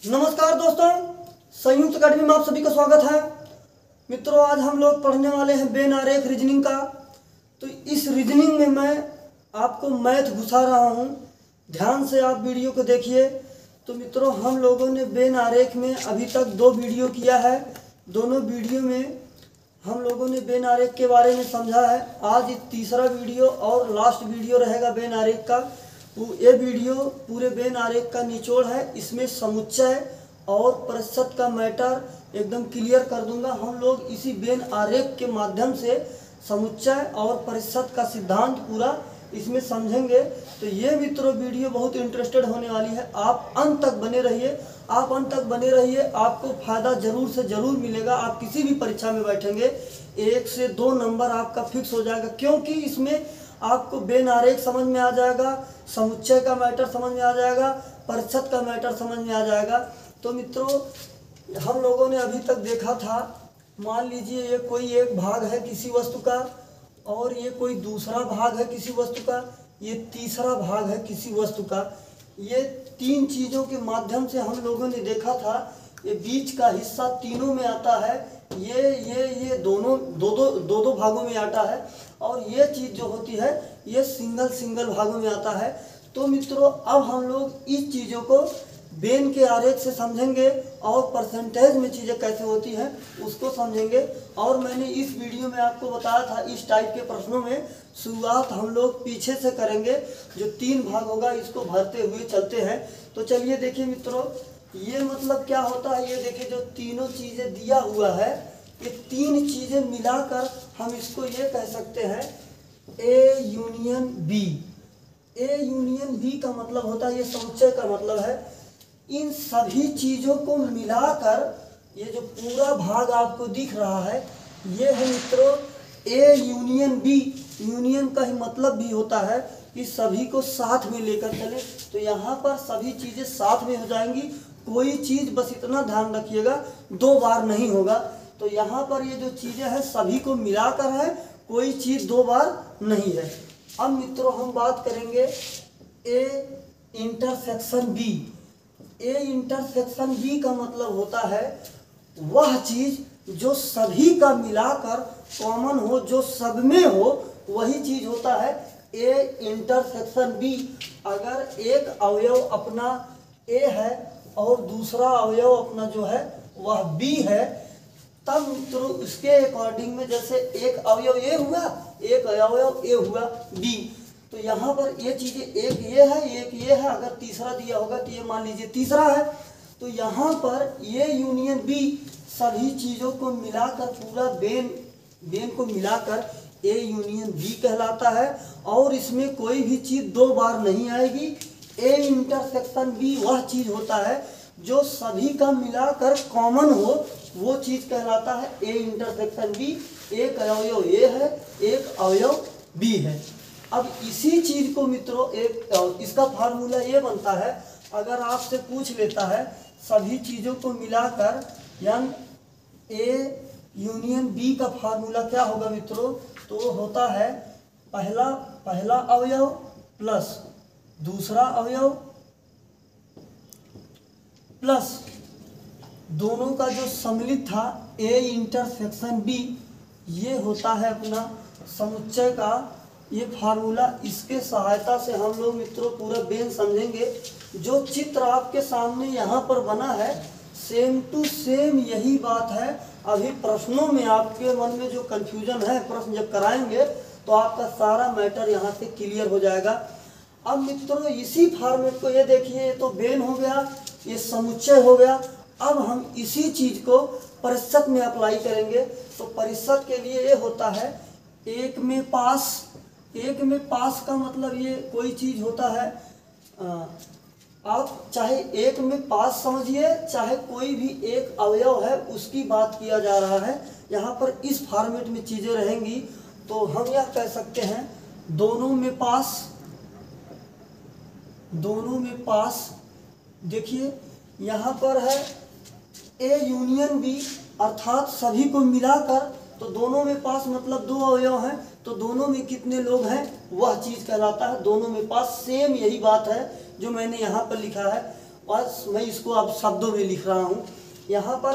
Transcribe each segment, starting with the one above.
नमस्कार दोस्तों, संयुक्त अकेडमी में आप सभी का स्वागत है। मित्रों, आज हम लोग पढ़ने वाले हैं बेन आरेख रीजनिंग का। तो इस रीजनिंग में मैं आपको मैथ घुसा रहा हूं, ध्यान से आप वीडियो को देखिए। तो मित्रों, हम लोगों ने बेन आरेख में अभी तक 2 वीडियो किया है। दोनों वीडियो में हम लोगों ने बेन आरेख के बारे में समझा है। आज तीसरा वीडियो और लास्ट वीडियो रहेगा बेन आरेख का। ये वीडियो पूरे बेन आरेख का निचोड़ है। इसमें समुच्चय और प्रतिशत का मैटर एकदम क्लियर कर दूंगा। हम लोग इसी बेन आरेख के माध्यम से समुच्चय और प्रतिशत का सिद्धांत पूरा इसमें समझेंगे। तो ये मित्रों वीडियो बहुत इंटरेस्टेड होने वाली है। आप अंत तक बने रहिए, आपको फायदा जरूर से जरूर मिलेगा। आप किसी भी परीक्षा में बैठेंगे 1 से 2 नंबर आपका फिक्स हो जाएगा, क्योंकि इसमें आपको बेन आरेख समझ में आ जाएगा, समुच्चय का मैटर समझ में आ जाएगा, प्रतिशत का मैटर समझ में आ जाएगा। तो मित्रों, हम लोगों ने अभी तक देखा था, मान लीजिए ये कोई एक भाग है किसी वस्तु का, और ये कोई दूसरा भाग है किसी वस्तु का, ये तीसरा भाग है किसी वस्तु का। ये 3 चीज़ों के माध्यम से हम लोगों ने देखा था। ये बीच का हिस्सा तीनों में आता है, ये दोनों दो भागों में आता है, और ये चीज़ जो होती है ये सिंगल भागों में आता है। तो मित्रों, अब हम लोग इस चीज़ों को बेन के आरेख से समझेंगे और परसेंटेज में चीज़ें कैसे होती हैं उसको समझेंगे। और मैंने इस वीडियो में आपको बताया था, इस टाइप के प्रश्नों में शुरुआत हम लोग पीछे से करेंगे। जो 3 भाग होगा इसको भरते हुए चलते हैं। तो चलिए देखिए मित्रों, ये मतलब क्या होता है। ये देखिए, जो तीनों चीज़ें दिया हुआ है, ये 3 चीज़ें मिलाकर हम इसको ये कह सकते हैं A union B. A union B का मतलब होता है, ये समुच्चय का मतलब है। इन सभी चीज़ों को मिलाकर ये जो पूरा भाग आपको दिख रहा है, ये है मित्रों ए यूनियन बी। यूनियन का ही मतलब भी होता है कि सभी को साथ में लेकर चले। तो यहाँ पर सभी चीज़ें साथ में हो जाएंगी। कोई चीज़, बस इतना ध्यान रखिएगा, 2 बार नहीं होगा। तो यहाँ पर ये जो चीज़ें हैं सभी को मिलाकर है, कोई चीज़ 2 बार नहीं है। अब मित्रों, हम बात करेंगे A intersection B. A intersection B का मतलब होता है वह चीज़ जो सभी का मिलाकर कॉमन हो, जो सब में हो, वही चीज़ होता है ए इंटरसेक्शन बी। अगर एक अवयव अपना ए है और दूसरा अवयव अपना जो है वह बी है, तब मित्रों उसके अकॉर्डिंग में, जैसे एक अवयव ए हुआ, एक अवयव ए हुआ बी, तो यहाँ पर ये चीज़ें एक ये है, एक ये है। अगर तीसरा दिया होगा तो ये मान लीजिए तीसरा है। तो यहाँ पर ये यूनियन बी सभी चीज़ों को मिलाकर पूरा बेन को मिलाकर ए यूनियन बी कहलाता है। और इसमें कोई भी चीज़ 2 बार नहीं आएगी। ए इंटरसेक्शन बी वह चीज़ होता है जो सभी का मिलाकर कॉमन हो, वो चीज़ कहलाता है ए इंटरसेक्शन बी। एक अवयव ए है, एक अवयव बी है। अब इसी चीज़ को मित्रों, इसका फार्मूला ये बनता है, अगर आपसे पूछ लेता है सभी चीज़ों को मिलाकर यानी ए यूनियन बी का फार्मूला क्या होगा मित्रों, तो होता है पहला अवयव प्लस दूसरा अवयव प्लस दोनों का जो सम्मिलित था ए इंटरसेक्शन बी, ये होता है अपना समुच्चय का ये फार्मूला। इसके सहायता से हम लोग मित्रों पूरा बेन समझेंगे। जो चित्र आपके सामने यहाँ पर बना है, सेम टू सेम यही बात है। अभी प्रश्नों में आपके मन में जो कन्फ्यूजन है, प्रश्न जब कराएंगे तो आपका सारा मैटर यहाँ से क्लियर हो जाएगा। अब मित्रों, इसी फॉर्मेट को ये देखिए, ये तो बेन हो गया, ये समुच्चय हो गया। अब हम इसी चीज़ को प्रतिशत में अप्लाई करेंगे। तो प्रतिशत के लिए ये होता है एक में पास का मतलब ये कोई चीज़ होता है, आप चाहे एक में पास समझिए, चाहे कोई भी एक अवयव है उसकी बात किया जा रहा है। यहाँ पर इस फॉर्मेट में चीज़ें रहेंगी। तो हम यह कह सकते हैं दोनों में पास। देखिए यहाँ पर है ए यूनियन बी, अर्थात सभी को मिलाकर। तो दोनों में पास मतलब 2 अवयव हैं, तो दोनों में कितने लोग हैं वह चीज़ कहलाता है दोनों में पास। सेम यही बात है जो मैंने यहाँ पर लिखा है। बस मैं इसको अब शब्दों में लिख रहा हूँ। यहाँ पर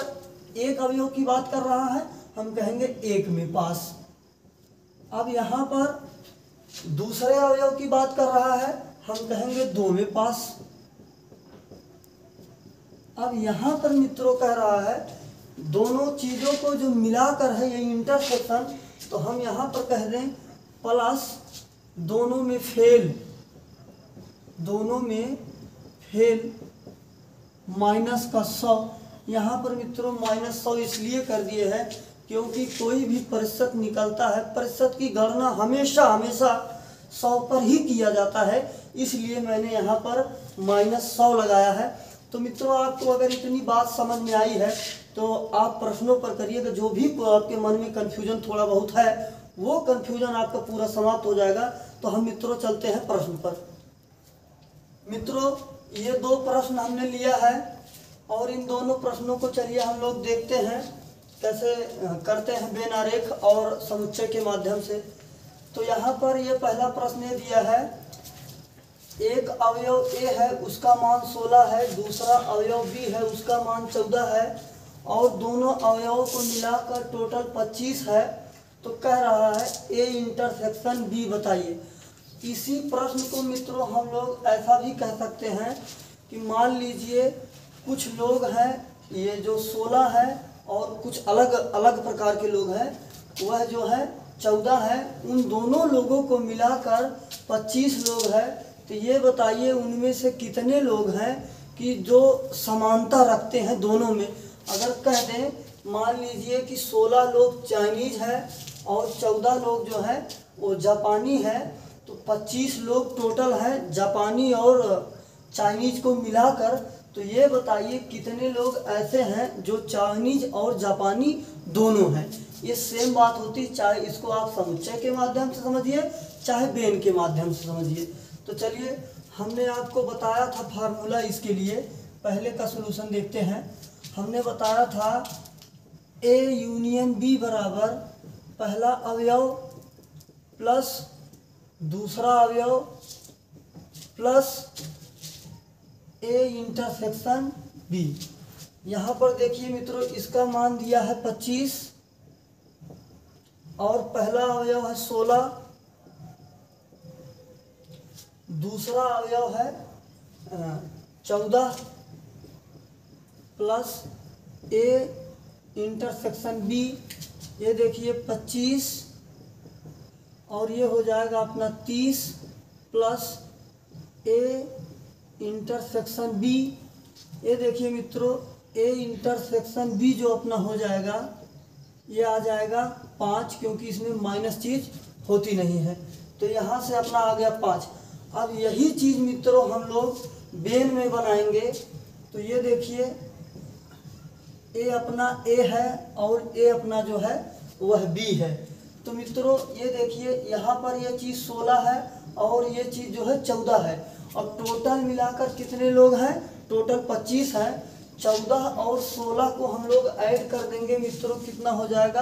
एक अवयव की बात कर रहा है, हम कहेंगे 1 में पास। अब यहाँ पर दूसरे अवयव की बात कर रहा है, हम कहेंगे 2 में पास। अब यहाँ पर मित्रों कह रहा है दोनों चीज़ों को जो मिलाकर है ये इंटरसेक्शन, तो हम यहाँ पर कह दें प्लस दोनों में फेल, दोनों में फेल माइनस का 100। यहाँ पर मित्रों -100 इसलिए कर दिए हैं क्योंकि कोई भी प्रतिशत निकलता है, प्रतिशत की गणना हमेशा 100 पर ही किया जाता है, इसलिए मैंने यहाँ पर -100 लगाया है। तो मित्रों आपको अगर इतनी बात समझ में आई है तो आप प्रश्नों पर करिएगा, जो भी आपके मन में कन्फ्यूजन थोड़ा बहुत है वो कन्फ्यूजन आपका पूरा समाप्त हो जाएगा। तो हम मित्रों चलते हैं प्रश्न पर। मित्रों ये 2 प्रश्न हमने लिया है और इन दोनों प्रश्नों को चलिए हम लोग देखते हैं कैसे करते हैं बेन आरेख और समुच्चय के माध्यम से। तो यहाँ पर ये पहला प्रश्न ये दिया है, एक अवयव ए है उसका मान 16 है, दूसरा अवयव बी है उसका मान 14 है और दोनों अवयवों को मिलाकर टोटल 25 है। तो कह रहा है ए इंटरसेक्शन बी बताइए। इसी प्रश्न को मित्रों हम लोग ऐसा भी कह सकते हैं कि मान लीजिए कुछ लोग हैं, ये जो 16 है और कुछ अलग अलग प्रकार के लोग हैं, वह जो है 14 है, उन दोनों लोगों को मिलाकर 25 लोग हैं। तो ये बताइए उनमें से कितने लोग हैं कि जो समानता रखते हैं दोनों में। अगर कह दें मान लीजिए कि 16 लोग चाइनीज है और 14 लोग जो है वो जापानी है, तो 25 लोग टोटल हैं जापानी और चाइनीज को मिलाकर। तो ये बताइए कितने लोग ऐसे हैं जो चाइनीज और जापानी दोनों हैं। ये सेम बात होती, चाहे इसको आप समुच्चय के माध्यम से समझिए चाहे बेन के माध्यम से समझिए। तो चलिए हमने आपको बताया था फार्मूला इसके लिए, पहले का सलूशन देखते हैं। हमने बताया था ए यूनियन बी बराबर पहला अवयव प्लस दूसरा अवयव प्लस ए इंटरसेक्शन बी। यहाँ पर देखिए मित्रों इसका मान दिया है 25 और पहला अवयव है 16, दूसरा अवयव है 14 प्लस ए इंटरसेक्शन बी, ये देखिए 25 और ये हो जाएगा अपना 30 प्लस ए इंटरसेक्शन बी। ये देखिए मित्रों ए इंटरसेक्शन बी जो अपना हो जाएगा ये आ जाएगा 5, क्योंकि इसमें माइनस चीज़ होती नहीं है, तो यहाँ से अपना आ गया 5। अब यही चीज़ मित्रों हम लोग बेन में बनाएंगे। तो ये देखिए ए अपना ए है और ए अपना जो है वह बी है। तो मित्रों ये देखिए यहाँ पर ये चीज़ 16 है और ये चीज़ जो है 14 है। अब टोटल मिलाकर कितने लोग हैं, टोटल 25 हैं। 14 और 16 को हम लोग ऐड कर देंगे मित्रों, कितना हो जाएगा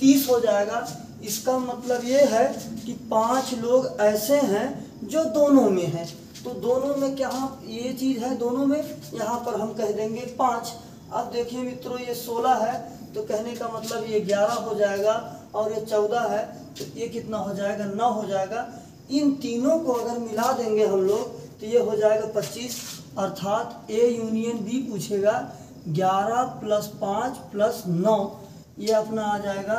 30 हो जाएगा। इसका मतलब ये है कि 5 लोग ऐसे हैं जो दोनों में हैं। तो दोनों में क्या ये चीज़ है दोनों में, यहाँ पर हम कह देंगे 5। अब देखिए मित्रों ये 16 है तो कहने का मतलब ये 11 हो जाएगा और ये 14 है तो ये कितना हो जाएगा 9 हो जाएगा। इन तीनों को अगर मिला देंगे हम लोग तो ये हो जाएगा 25, अर्थात ए यूनियन बी पूछेगा 11 + 5 + 9, ये अपना आ जाएगा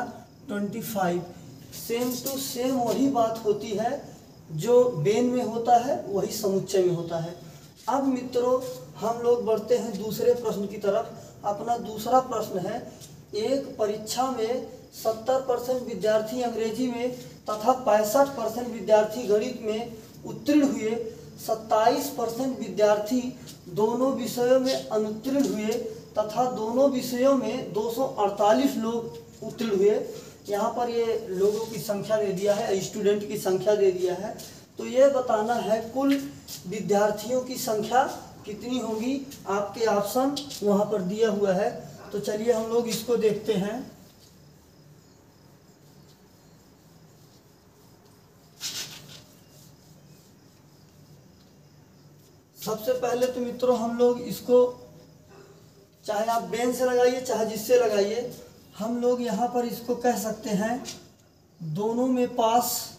25। सेम टू सेम वही बात होती है जो बेन में होता है वही समुच्चय में होता है। अब मित्रों हम लोग बढ़ते हैं दूसरे प्रश्न की तरफ। अपना दूसरा प्रश्न है, एक परीक्षा में 70% विद्यार्थी अंग्रेजी में तथा 65% विद्यार्थी गणित में उत्तीर्ण हुए, 27% विद्यार्थी दोनों विषयों में अनुत्तीर्ण हुए तथा दोनों विषयों में 248 लोग उत्तीर्ण हुए। यहाँ पर ये लोगों की संख्या दे दिया है, स्टूडेंट की संख्या दे दिया है। तो ये बताना है कुल विद्यार्थियों की संख्या कितनी होगी, आपके ऑप्शन वहाँ पर दिया हुआ है। तो चलिए हम लोग इसको देखते हैं। सबसे पहले तो मित्रों हम लोग इसको, चाहे आप बेन से लगाइए चाहे जिससे लगाइए, हम लोग यहाँ पर इसको कह सकते हैं दोनों में पास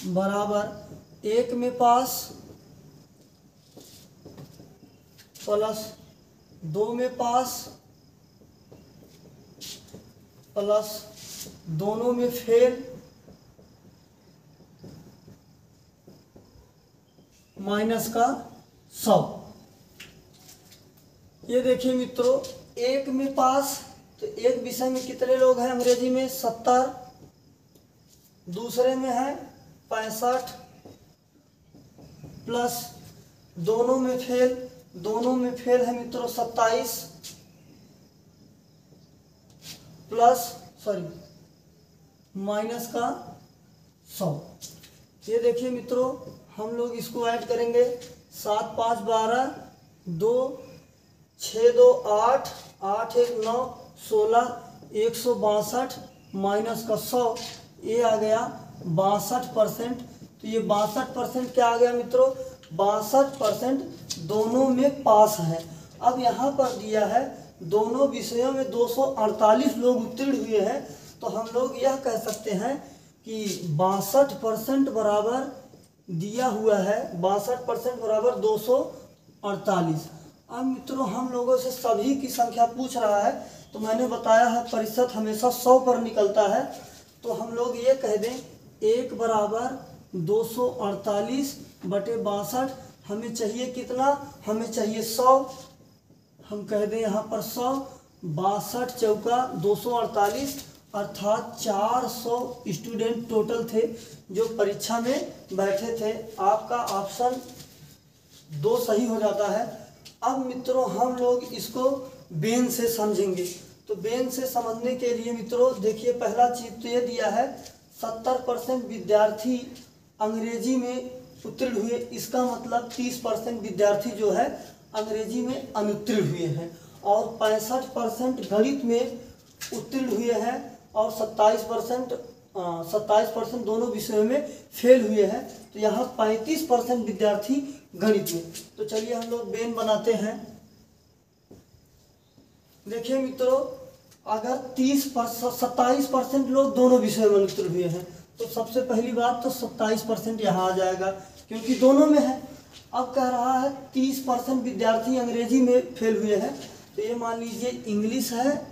बराबर 1 में पास प्लस 2 में पास प्लस दोनों में फेल माइनस का 100। ये देखिए मित्रों, 1 में पास तो एक विषय में कितने लोग हैं अंग्रेजी में 70, दूसरे में है 65 प्लस दोनों में फेल है मित्रों 27 प्लस माइनस का 100। ये देखिए मित्रों, हम लोग इसको ऐड करेंगे 7 5 12, 2 6 2 8, 8 1 9 16, 162 माइनस का 100, ये आ गया 62%। तो ये 62% क्या आ गया मित्रों, 62% दोनों में पास है। अब यहाँ पर दिया है दोनों विषयों में 248 लोग उत्तीर्ण हुए हैं, तो हम लोग यह कह सकते हैं कि 62% बराबर दिया हुआ है, 62% बराबर 248। अब मित्रों हम लोगों से सभी की संख्या पूछ रहा है, तो मैंने बताया है प्रतिशत हमेशा 100 पर निकलता है, तो हम लोग ये कह दें 1 बराबर 248 बटे 62। हमें चाहिए कितना, हमें चाहिए 100। हम कह दें यहाँ पर 100, 62 चौका 248, अर्थात 400 स्टूडेंट टोटल थे जो परीक्षा में बैठे थे। आपका ऑप्शन 2 सही हो जाता है। अब मित्रों हम लोग इसको बेन से समझेंगे। तो बेन से समझने के लिए मित्रों देखिए, पहला चीज तो ये दिया है 70% विद्यार्थी अंग्रेजी में उत्तीर्ण हुए, इसका मतलब 30% विद्यार्थी जो है अंग्रेजी में अनुत्तीर्ण हुए हैं, और 65% गणित में उत्तीर्ण हुए हैं, और 27% दोनों विषयों में फेल हुए हैं। तो यहाँ 35% विद्यार्थी गणित में। तो चलिए हम लोग बेन बनाते हैं। देखिए मित्रों, अगर 27% लोग दोनों विषयों में उत्तीर्ण हुए हैं, तो सबसे पहली बात तो 27% यहाँ आ जाएगा क्योंकि दोनों में है। अब कह रहा है 30% विद्यार्थी अंग्रेजी में फेल हुए हैं, तो ये मान लीजिए इंग्लिश है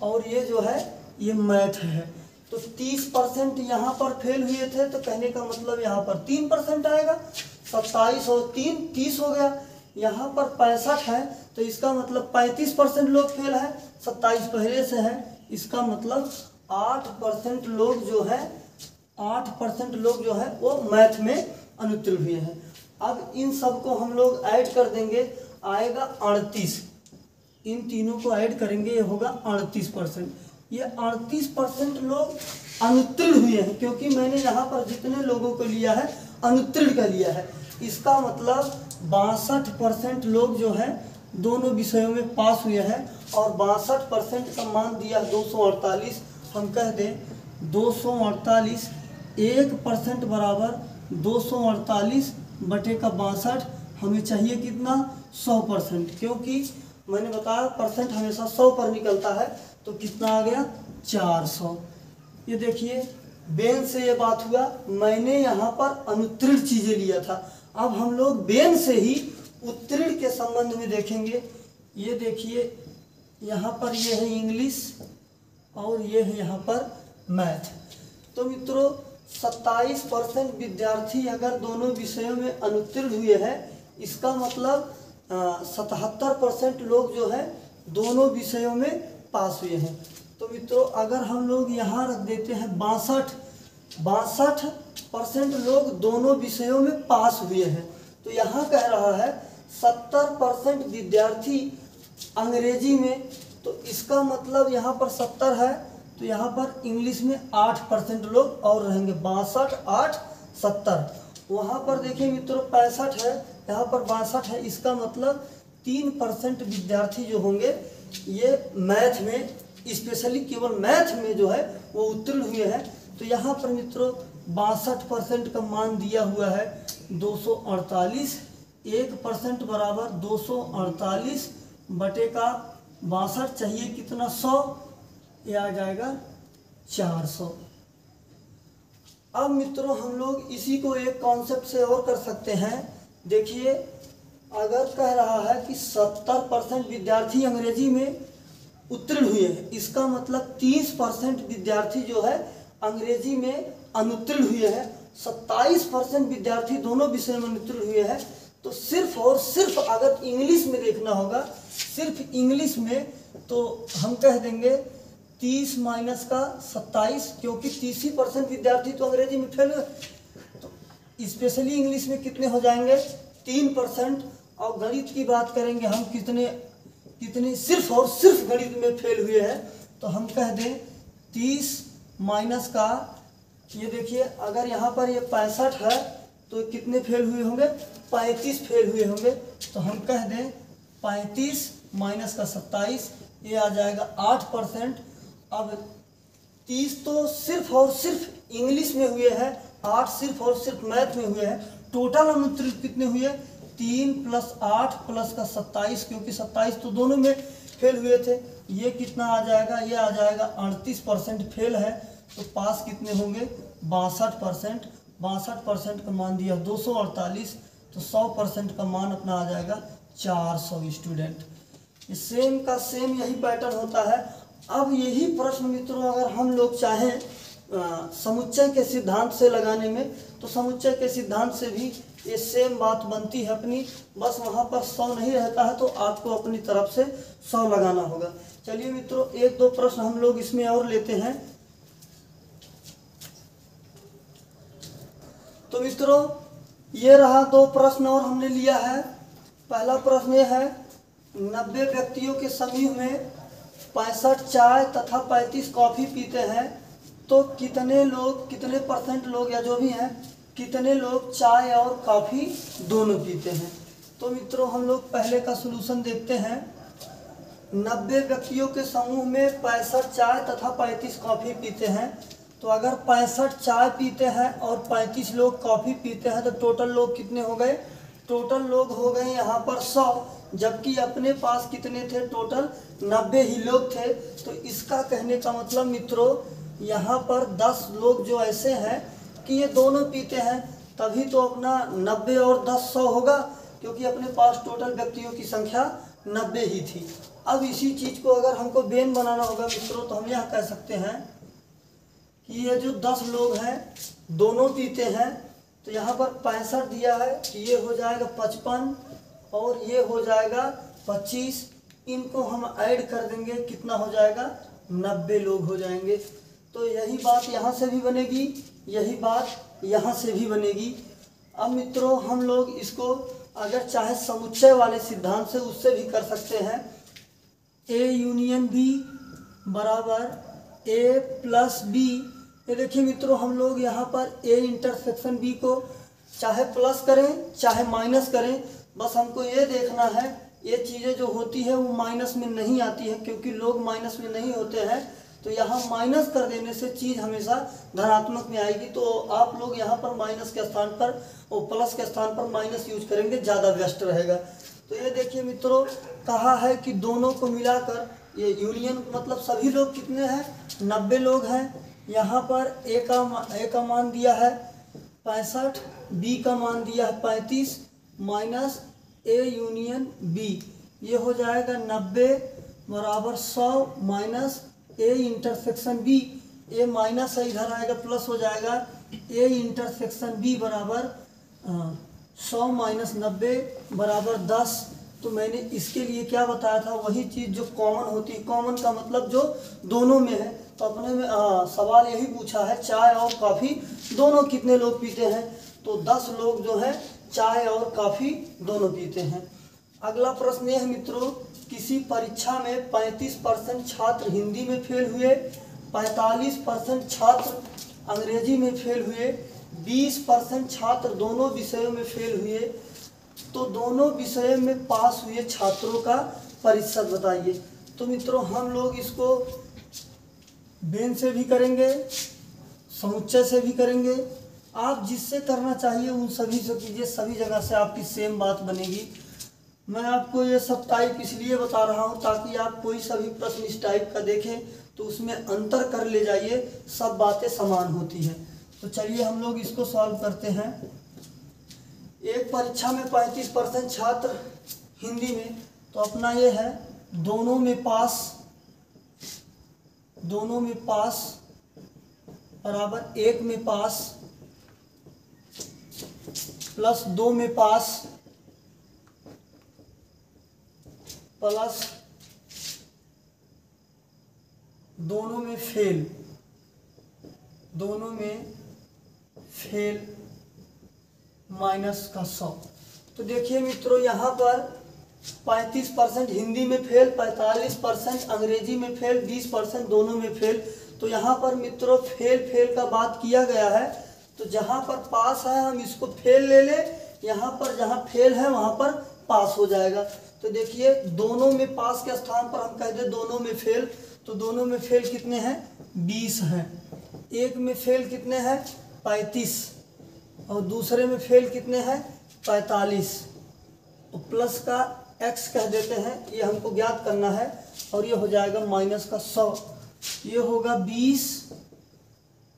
और ये जो है ये मैथ है। तो 30% यहाँ पर फेल हुए थे, तो कहने का मतलब यहाँ पर 3% आएगा। 27 और 3 30 हो गया। यहाँ पर 65 है, तो इसका मतलब 35% लोग फेल है, 27 पहले से है, इसका मतलब 8% लोग जो है 8% लोग जो है वो मैथ में अनुत्तीर्ण हुए हैं। अब इन सब को हम लोग ऐड कर देंगे, आएगा 38। इन तीनों को ऐड करेंगे, ये होगा 38%। ये 38% लोग अनुत्तीर्ण हुए हैं, क्योंकि मैंने यहाँ पर जितने लोगों को लिया है अनुत्तीर्ण का लिया है। इसका मतलब 62% लोग जो है दोनों विषयों में पास हुए हैं, और 62% का मान दिया 248। हम कह दें 248, 1% बराबर 248 बटे का 62। हमें चाहिए कितना, 100%, क्योंकि मैंने बताया परसेंट हमेशा 100 पर निकलता है। तो कितना आ गया, 400। ये देखिए बेन से ये बात हुआ, मैंने यहाँ पर अनुत्तीर्ण चीज़ें लिया था। अब हम लोग बेन से ही उत्तीर्ण के संबंध में देखेंगे। ये देखिए यहाँ पर ये है इंग्लिश और ये है यहाँ पर मैथ। तो मित्रों 27% विद्यार्थी अगर दोनों विषयों में अनुत्तीर्ण हुए हैं, इसका मतलब 77% लोग जो है दोनों विषयों में पास हुए हैं। तो मित्रों अगर हम लोग यहाँ रख देते हैं 62% लोग दोनों विषयों में पास हुए हैं, तो यहाँ कह रहा है 70% विद्यार्थी अंग्रेजी में, तो इसका मतलब यहाँ पर 70 है, तो यहाँ पर इंग्लिश में 8% लोग और रहेंगे। 62 8 70। वहाँ पर देखिए मित्रों 65 है, यहाँ पर 62 है, इसका मतलब 3% विद्यार्थी जो होंगे ये मैथ में, स्पेशली केवल मैथ में जो है वो उत्तीर्ण हुए हैं। तो यहाँ पर मित्रों 62% का मान दिया हुआ है 248। 1% बराबर 248 बटे का 62 चाहिए कितना 100, ये आ जाएगा 400। अब मित्रों हम लोग इसी को एक कॉन्सेप्ट से और कर सकते हैं। देखिए अगर कह रहा है कि 70% विद्यार्थी अंग्रेजी में उत्तीर्ण हुए हैं, इसका मतलब 30% विद्यार्थी जो है अंग्रेजी में अनुत्तीर्ण हुए हैं, 27% विद्यार्थी दोनों विषय में अनुत्तीर्ण हुए हैं। तो सिर्फ और सिर्फ अगर इंग्लिश में देखना होगा, सिर्फ इंग्लिश में, तो हम कह देंगे 30 माइनस का 27, क्योंकि 30% विद्यार्थी तो अंग्रेजी में फेल हुए, तो स्पेशली इंग्लिश में कितने हो जाएंगे 3%। और गणित की बात करेंगे हम, कितने सिर्फ और सिर्फ गणित में फेल हुए हैं, तो हम कह दें 30 माइनस का, ये देखिए अगर यहाँ पर ये 65 है तो कितने फेल हुए होंगे 35 फेल हुए होंगे। तो हम कह दें 35 माइनस का 27, ये आ जाएगा 8%। अब 30 तो सिर्फ और सिर्फ इंग्लिश में हुए हैं, 8 सिर्फ और सिर्फ मैथ में हुए हैं। टोटल अनुत्तीर्ण कितने हुए 3 + 8 + का 27, क्योंकि 27 तो दोनों में फेल हुए थे। ये कितना आ जाएगा, ये आ जाएगा 38% फेल है। तो पास कितने होंगे 62%। 62% का मान दिया 248, तो 100% का मान अपना आ जाएगा 400 स्टूडेंट। सेम का सेम यही पैटर्न होता है। अब यही प्रश्न मित्रों अगर हम लोग चाहें समुच्चय के सिद्धांत से लगाने में, तो समुच्चय के सिद्धांत से भी ये सेम बात बनती है अपनी, बस वहाँ पर 100 नहीं रहता है, तो आपको अपनी तरफ से 100 लगाना होगा। चलिए मित्रों 1-2 प्रश्न हम लोग इसमें और लेते हैं। तो मित्रों ये रहा 2 प्रश्न और हमने लिया है। पहला प्रश्न ये है, 90 व्यक्तियों के समूह में 65 चाय तथा 35 कॉफ़ी पीते हैं, तो कितने परसेंट लोग या जो भी हैं, कितने लोग चाय और कॉफ़ी दोनों पीते हैं। तो मित्रों हम लोग पहले का सलूशन देखते हैं। 90 व्यक्तियों के समूह में 65 चाय तथा 35 कॉफ़ी पीते हैं, तो अगर 65 चाय पीते हैं और 35 लोग कॉफ़ी पीते हैं, तो टोटल लोग कितने हो गए, टोटल लोग हो गए यहाँ पर 100, जबकि अपने पास कितने थे, टोटल 90 ही लोग थे। तो इसका कहने का मतलब मित्रों यहाँ पर 10 लोग जो ऐसे हैं कि ये दोनों पीते हैं, तभी तो अपना 90 और 10 100 होगा, क्योंकि अपने पास टोटल व्यक्तियों की संख्या 90 ही थी। अब इसी चीज़ को अगर हमको बेन बनाना होगा मित्रों, तो हम यह कह सकते हैं कि ये जो 10 लोग हैं दोनों पीते हैं, तो यहाँ पर 65 दिया है कि ये हो जाएगा 55 और ये हो जाएगा 25, इनको हम ऐड कर देंगे, कितना हो जाएगा 90 लोग हो जाएंगे। तो यही बात यहाँ से भी बनेगी, यही बात यहाँ से भी बनेगी। अब मित्रों हम लोग इसको अगर चाहे समुच्चय वाले सिद्धांत से उससे भी कर सकते हैं। A यूनियन B बराबर A प्लस B। ये देखिए मित्रों हम लोग यहाँ पर A इंटरसेक्शन B को चाहे प्लस करें चाहे माइनस करें, बस हमको ये देखना है ये चीज़ें जो होती है वो माइनस में नहीं आती है, क्योंकि लोग माइनस में नहीं होते हैं। तो यहाँ माइनस कर देने से चीज़ हमेशा धनात्मक में आएगी। तो आप लोग यहाँ पर माइनस के स्थान पर और प्लस के स्थान पर माइनस यूज करेंगे, ज़्यादा बेस्ट रहेगा। तो ये देखिए मित्रों कहा है कि दोनों को मिलाकर ये यूनियन मतलब सभी लोग कितने हैं 90 लोग हैं। यहाँ पर ए का मान दिया है 65, बी का मान दिया है 35 माइनस ए यूनियन बी, ये हो जाएगा 90 बराबर 100 minus A intersection B. A minus है इधर आएगा प्लस हो जाएगा, ए इंटरसेक्शन बी बराबर 100 माइनस 90 बराबर 10। तो मैंने इसके लिए क्या बताया था, वही चीज़ जो कॉमन होती है, कॉमन का मतलब जो दोनों में है। तो अपने में सवाल यही पूछा है चाय और कॉफ़ी दोनों कितने लोग पीते हैं, तो 10 लोग जो है चाय और कॉफ़ी दोनों पीते हैं। अगला प्रश्न यह है मित्रों, किसी परीक्षा में 35% छात्र हिंदी में फेल हुए, 45% छात्र अंग्रेजी में फेल हुए, 20% छात्र दोनों विषयों में फेल हुए, तो दोनों विषय में पास हुए छात्रों का प्रतिशत बताइए। तो मित्रों हम लोग इसको बेन से भी करेंगे, समुच्चय से भी करेंगे आप जिससे करना चाहिए उन सभी से कीजिए, सभी जगह से आपकी सेम बात बनेगी। मैं आपको ये सब टाइप इसलिए बता रहा हूँ ताकि आप कोई सा भी प्रश्न इस टाइप का देखें तो उसमें अंतर कर ले जाइए, सब बातें समान होती हैं। तो चलिए हम लोग इसको सॉल्व करते हैं। एक परीक्षा में 35% छात्र हिंदी में, तो अपना ये है दोनों में पास बराबर 1 में पास प्लस 2 में पास प्लस दोनों में फेल माइनस का 100। तो देखिए मित्रों, यहाँ पर 35% हिंदी में फेल, 45% अंग्रेजी में फेल, 20% दोनों में फेल। तो यहाँ पर मित्रों फेल का बात किया गया है, तो जहाँ पर पास है हम इसको फेल ले ले, यहाँ पर जहाँ फेल है वहाँ पर पास हो जाएगा। तो देखिए दोनों में पास के स्थान पर हम कह दे दोनों में फेल, तो दोनों में फेल कितने हैं 20 हैं। एक में फेल कितने हैं 35 और दूसरे में फेल कितने हैं 45। तो प्लस का x कह देते हैं, ये हमको ज्ञात करना है, और ये हो जाएगा माइनस का 100। ये होगा 20,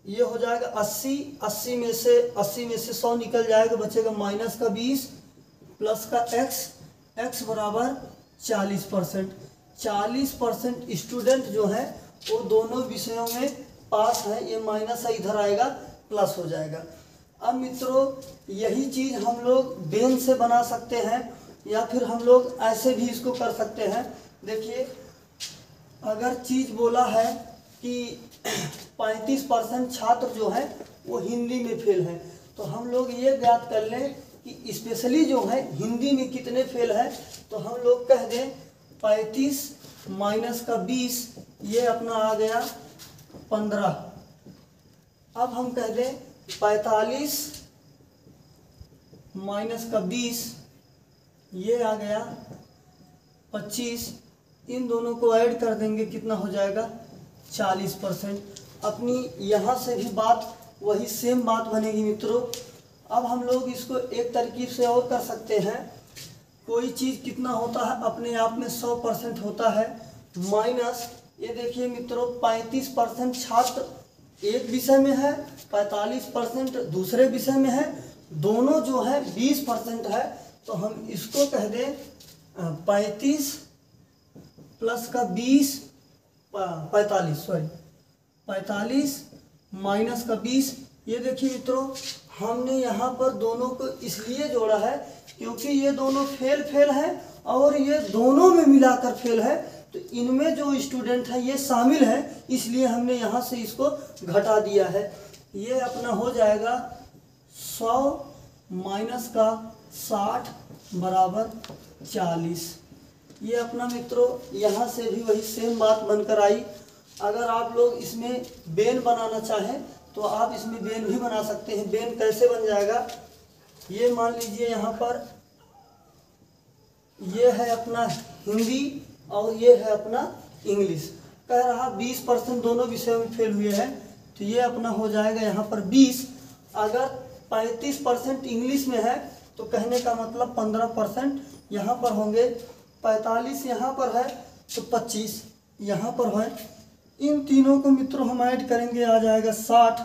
ये हो जाएगा 80, 80 में से 100 निकल जाएगा, बचेगा माइनस का 20 प्लस का x बराबर 40%। 40% स्टूडेंट जो है वो दोनों विषयों में पास है, ये माइनस है इधर आएगा प्लस हो जाएगा। अब मित्रों यही चीज़ हम लोग बेन से बना सकते हैं या फिर हम लोग ऐसे भी इसको कर सकते हैं। देखिए अगर चीज़ बोला है कि 35% छात्र जो है वो हिंदी में फेल है, तो हम लोग ये ज्ञात कर लें कि स्पेशली जो है हिंदी में कितने फेल है। तो हम लोग कह दें 35 माइनस का 20, ये अपना आ गया 15। अब हम कह दें 45 माइनस का 20, ये आ गया 25। इन दोनों को ऐड कर देंगे, कितना हो जाएगा 40%। अपनी यहाँ से भी बात वही सेम बात बनेगी मित्रों। अब हम लोग इसको एक तरकीब से और कर सकते हैं। कोई चीज़ कितना होता है अपने आप में 100% होता है, माइनस ये देखिए मित्रों 35% छात्र एक विषय में है, 45% दूसरे विषय में है, दोनों जो है 20% है। तो हम इसको कह दें 35 प्लस का 20 45 माइनस का 20। ये देखिए मित्रों हमने यहाँ पर दोनों को इसलिए जोड़ा है क्योंकि ये दोनों फेल है और ये दोनों में मिलाकर फेल है, तो इनमें जो स्टूडेंट है ये शामिल है, इसलिए हमने यहाँ से इसको घटा दिया है। ये अपना हो जाएगा 100 माइनस का 60 बराबर 40। ये अपना मित्रों यहाँ से भी वही सेम बात बनकर आई। अगर आप लोग इसमें बेन बनाना चाहें तो आप इसमें बेन भी बना सकते हैं। बेन कैसे बन जाएगा, ये मान लीजिए यहाँ पर ये है अपना हिंदी और ये है अपना इंग्लिश। कह रहा 20% दोनों विषयों में फेल हुए हैं, तो ये अपना हो जाएगा यहाँ पर 20। अगर 35% इंग्लिश में है तो कहने का मतलब 15% यहाँ पर होंगे। 45 यहाँ पर है तो 25 यहाँ पर है। इन तीनों को मित्रों हम ऐड करेंगे, आ जाएगा 60।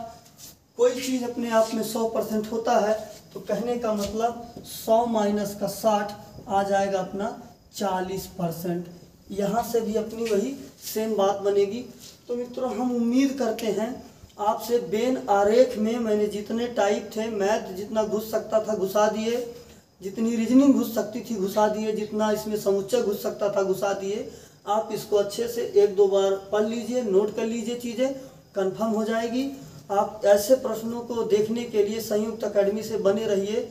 कोई चीज़ अपने आप में 100% होता है, तो कहने का मतलब 100 माइनस का 60 आ जाएगा अपना 40%। यहाँ से भी अपनी वही सेम बात बनेगी। तो मित्रों हम उम्मीद करते हैं आपसे बेन आरेख में मैंने जितने टाइप थे, मैथ जितना घुस सकता था घुसा दिए, जितनी रीजनिंग घुस सकती थी घुसा दिए, जितना इसमें समुच्चय घुस सकता था घुसा दिए। आप इसको अच्छे से 1-2 बार पढ़ लीजिए, नोट कर लीजिए, चीज़ें कंफर्म हो जाएगी। आप ऐसे प्रश्नों को देखने के लिए संयुक्त अकेडमी से बने रहिए।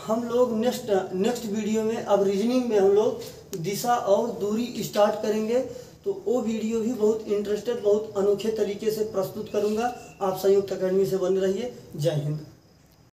हम लोग नेक्स्ट वीडियो में अब रीजनिंग में हम लोग दिशा और दूरी स्टार्ट करेंगे, तो वो वीडियो भी बहुत इंटरेस्टेड, बहुत अनोखे तरीके से प्रस्तुत करूँगा। आप संयुक्त अकेडमी से बने रहिए। जय हिंद।